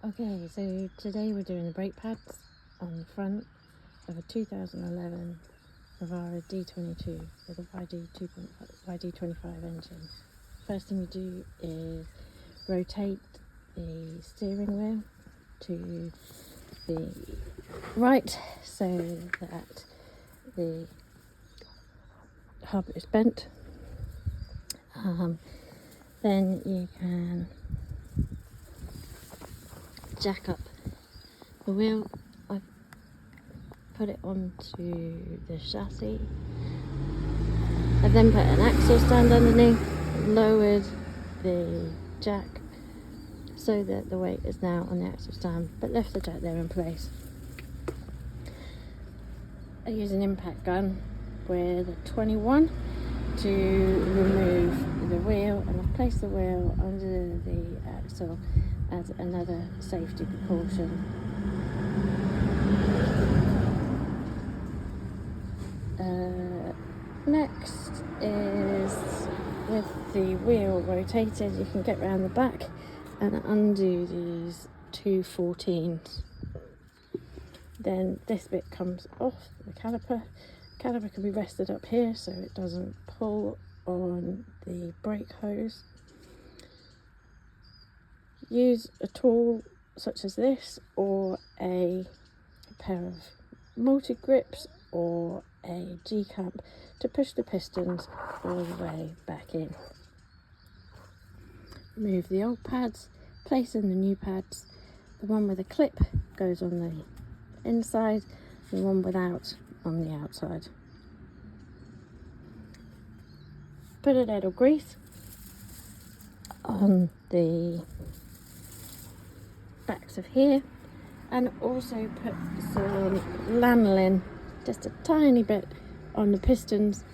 Okay, so today we're doing the brake pads on the front of a 2011 Navara D22 with a YD25 engine. First thing we do is rotate the steering wheel to the right so that the hub is bent. Then you can jack up the wheel. I've put it onto the chassis. I've then put an axle stand underneath, lowered the jack so that the weight is now on the axle stand, but left the jack there in place. I use an impact gun with a 21 to remove the wheel, and I've placed the wheel under the axle as another safety precaution. Next is, with the wheel rotated, you can get round the back and undo these two 14s. Then this bit comes off the caliper. Caliper can be rested up here so it doesn't pull on the brake hose. Use a tool such as this, or a pair of multi-grips or a G-clamp to push the pistons all the way back in. Remove the old pads, place in the new pads. The one with a clip goes on the inside, the one without on the outside. Put a ladle grease on the backs of here, and also put some lanolin, just a tiny bit, on the pistons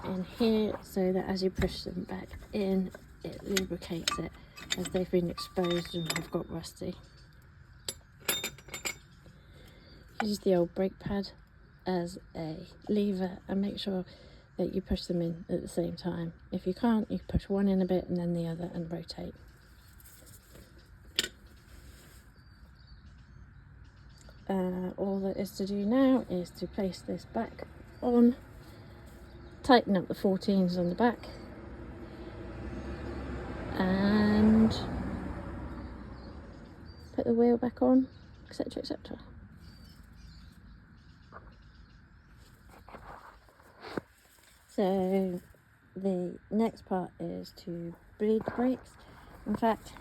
in here so that as you push them back in, it lubricates it, as they've been exposed and have got rusty. Use the old brake pad as a lever and make sure that you push them in at the same time. If you can't, you push one in a bit and then the other and rotate. All that is to do now is to place this back on, tighten up the 14s on the back, and put the wheel back on, etc, etc. So the next part is to bleed the brakes. In fact,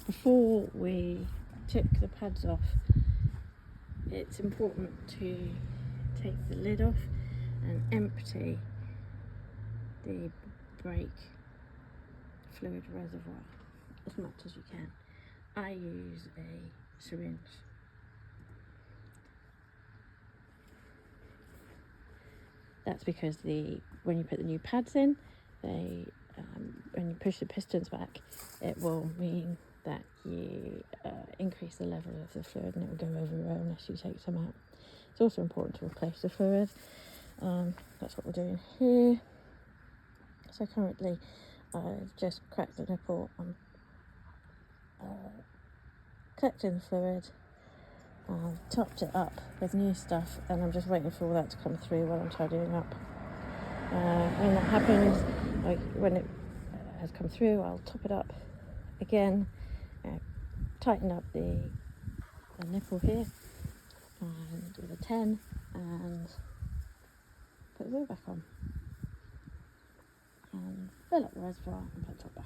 before we took the pads off, it's important to take the lid off and empty the brake fluid reservoir as much as you can. I use a syringe. That's because when you put the new pads in, when you push the pistons back, it will mean that you increase the level of the fluid, and it will go everywhere unless you take some out. It's also important to replace the fluid. That's what we're doing here. So currently I've just cracked the nipple. I'm collecting the fluid. I've topped it up with new stuff, and I'm just waiting for all that to come through while I'm tidying up. When that happens, when it has come through, I'll top it up again, tighten up the nipple here and with a 10, and put the wheel back on and fill up the reservoir and put top back